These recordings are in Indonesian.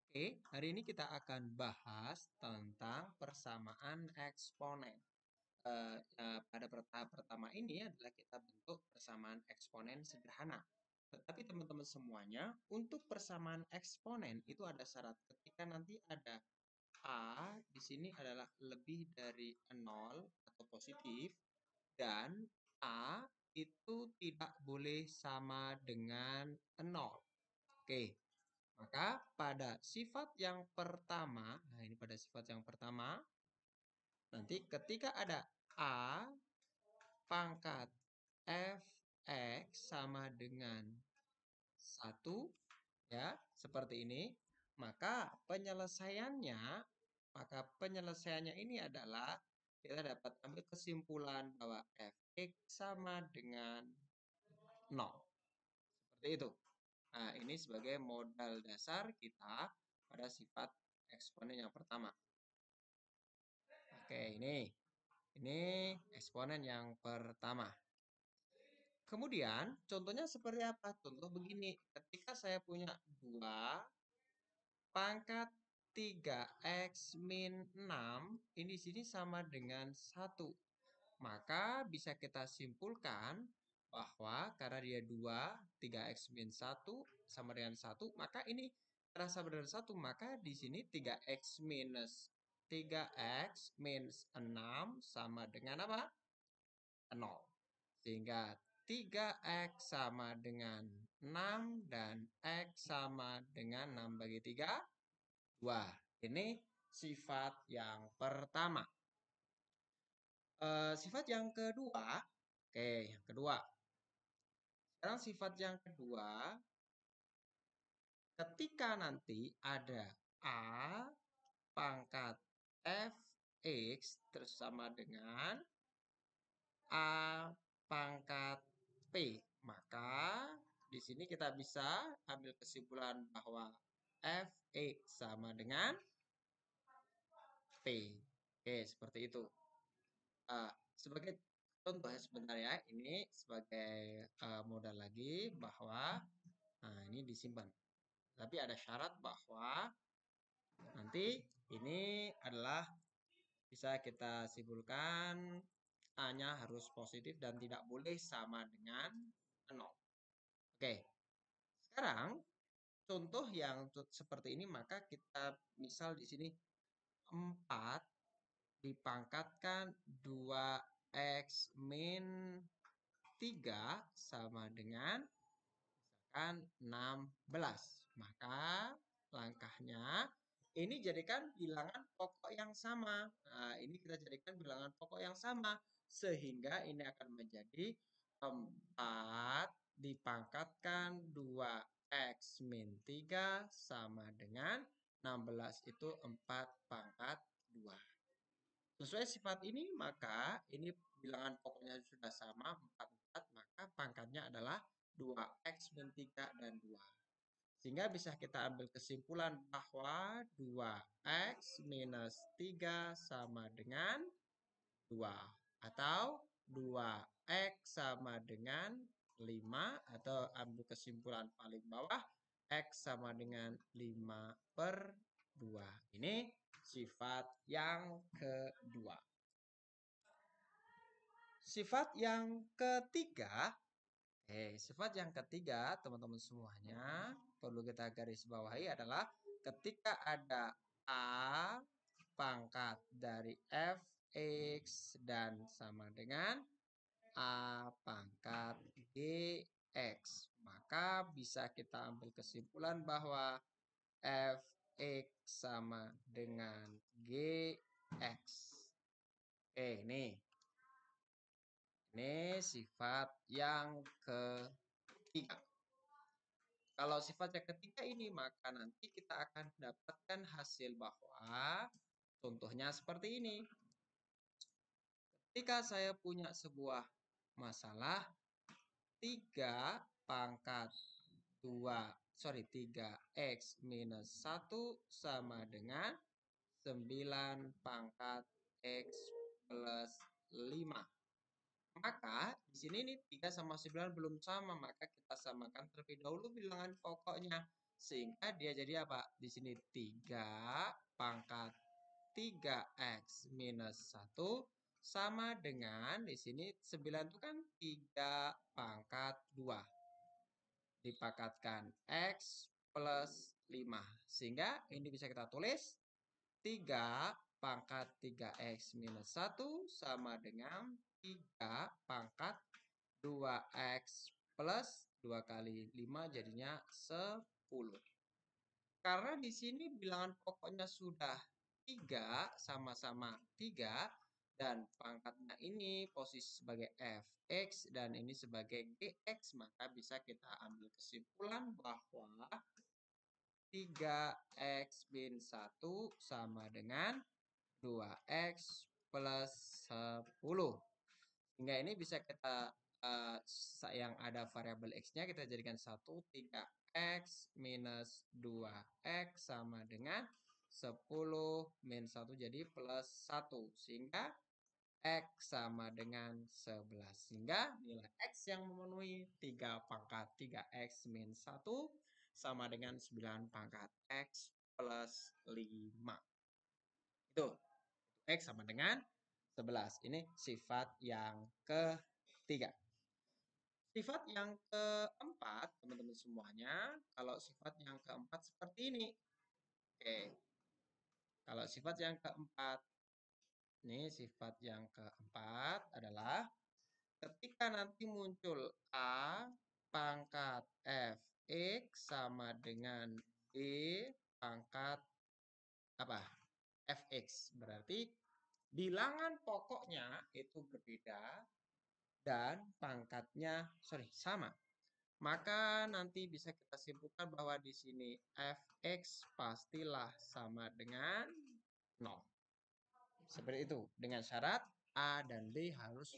Oke, hari ini kita akan bahas tentang persamaan eksponen. Pada tahap pertama ini adalah kita bentuk persamaan eksponen sederhana. Tetapi teman-teman semuanya, untuk persamaan eksponen itu ada syarat ketika nanti ada A di sini adalah lebih dari 0 atau positif dan A itu tidak boleh sama dengan 0. Oke, maka pada sifat yang pertama, nah ini pada sifat yang pertama, nanti ketika ada A pangkat Fx sama dengan 1, ya, seperti ini, maka penyelesaiannya ini adalah kita dapat ambil kesimpulan bahwa Fx sama dengan 0. Seperti itu. Nah, ini sebagai modal dasar kita pada sifat eksponen yang pertama. Oke, ini eksponen yang pertama. Kemudian, contohnya seperti apa? Contoh begini, ketika saya punya 2 pangkat 3x min 6, ini di sini sama dengan 1. Maka bisa kita simpulkan bahwa karena dia 2, 3x min 1 sama dengan 1, maka ini karena sama dengan 1, maka di sini 3x minus 3x minus 6 sama dengan apa? 0. Sehingga 3x sama dengan 6 dan x sama dengan 6 bagi 3, 2. Ini sifat yang pertama. Sifat yang kedua, oke, yang kedua. Sekarang sifat yang kedua, ketika nanti ada A pangkat Fx terus sama dengan A pangkat P, maka di sini kita bisa ambil kesimpulan bahwa Fe sama dengan P. Oke, seperti itu. Sebagai contoh ya sebentar ya, ini sebagai modal lagi bahwa ini disimpan. Tapi ada syarat bahwa nanti ini adalah bisa kita simpulkan A-nya harus positif dan tidak boleh sama dengan 0. Oke, sekarang contoh yang seperti ini maka kita misal di sini 4 dipangkatkan 2x min 3 sama dengan misalkan 16. Maka langkahnya ini jadikan bilangan pokok yang sama. Nah, ini kita jadikan bilangan pokok yang sama. Sehingga ini akan menjadi 4 dipangkatkan 2x min 3 sama dengan 16 itu 4 pangkat 2. Sesuai sifat ini, maka ini bilangan pokoknya sudah sama, 4, maka pangkatnya adalah 2x min 3 dan 2. Sehingga bisa kita ambil kesimpulan bahwa 2x minus 3 sama dengan 2. Atau 2x sama dengan 5. Atau ambil kesimpulan paling bawah, x sama dengan 5 per 2. Ini sifat yang kedua. Sifat yang ketiga, sifat yang ketiga teman-teman semuanya perlu kita garis bawahi adalah ketika ada A pangkat dari Fx dan sama dengan A pangkat Gx. Maka bisa kita ambil kesimpulan bahwa Fx sama dengan Gx. Ini sifat yang ketiga. Kalau sifat yang ketiga ini, maka nanti kita akan mendapatkan hasil bahwa contohnya seperti ini. Ketika saya punya sebuah masalah 3 pangkat 3x minus 1 sama dengan 9 pangkat x plus 5. Maka di sini nih 3 sama 9 belum sama, maka kita samakan terlebih dahulu bilangan pokoknya. sehingga dia jadi apa? Di sini 3 pangkat 3x minus 1 sama dengan di sini 9 itu kan 3 pangkat 2 dipangkatkan x plus 5. Sehingga ini bisa kita tulis 3 pangkat 3x minus 1 sama dengan 3 pangkat 2x plus 2 kali 5 jadinya 10. Karena di sini bilangan pokoknya sudah 3 sama-sama 3 dan pangkatnya ini posisi sebagai fx dan ini sebagai gx, maka bisa kita ambil kesimpulan bahwa 3x min 1 sama dengan 2x plus 10. Hingga ini bisa kita yang ada variabel x-nya kita jadikan 1, 3x minus 2x sama dengan 10 min 1 jadi plus 1. Sehingga x sama dengan 11. Sehingga nilai x yang memenuhi 3 pangkat 3x min 1 sama dengan 9 pangkat x plus 5. Itu x sama dengan 11. Ini sifat yang ketiga. Sifat yang keempat, teman-teman semuanya, kalau sifat yang keempat seperti ini. Oke. Kalau sifat yang keempat, ini sifat yang keempat adalah ketika nanti muncul A pangkat fx sama dengan B pangkat apa? Fx. Berarti bilangan pokoknya itu berbeda dan pangkatnya sama. Maka nanti bisa kita simpulkan bahwa di sini fx pastilah sama dengan 0. Seperti itu. Dengan syarat A dan B harus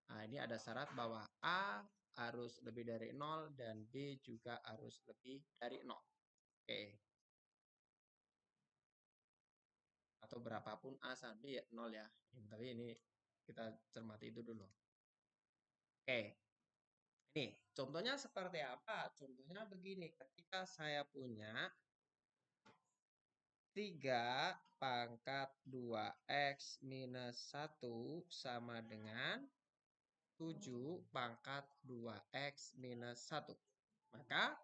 Nah, ini ada syarat bahwa A harus lebih dari 0 dan B juga harus lebih dari 0. Oke. Atau berapapun A sampai 0 ya. Tapi ini kita cermati itu dulu. Oke. Ini contohnya seperti apa? Contohnya begini, ketika saya punya 3 pangkat 2x minus 1 sama dengan 7 pangkat 2x minus 1. Maka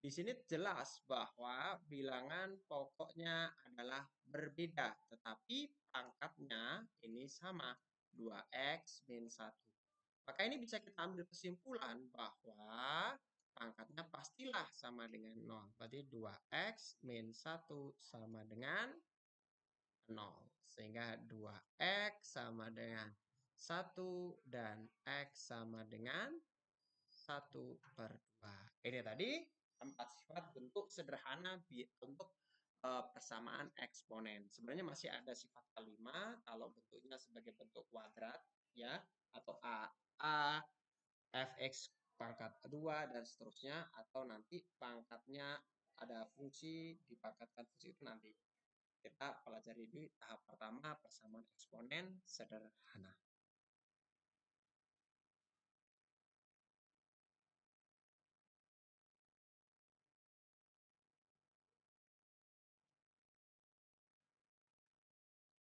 di sini jelas bahwa bilangan pokoknya adalah berbeda, tetapi pangkatnya ini sama, 2x min 1. Maka ini bisa kita ambil kesimpulan bahwa pangkatnya pastilah sama dengan 0. Berarti 2x min 1 sama dengan 0. Sehingga 2x sama dengan 1 dan x sama dengan 1/2. Ini tadi 4 sifat bentuk sederhana untuk persamaan eksponen. Sebenarnya masih ada sifat kelima kalau bentuknya sebagai bentuk kuadrat ya atau a fx pangkat 2 dan seterusnya atau nanti pangkatnya ada fungsi dipangkatkan fungsi itu nanti kita pelajari di tahap pertama persamaan eksponen sederhana.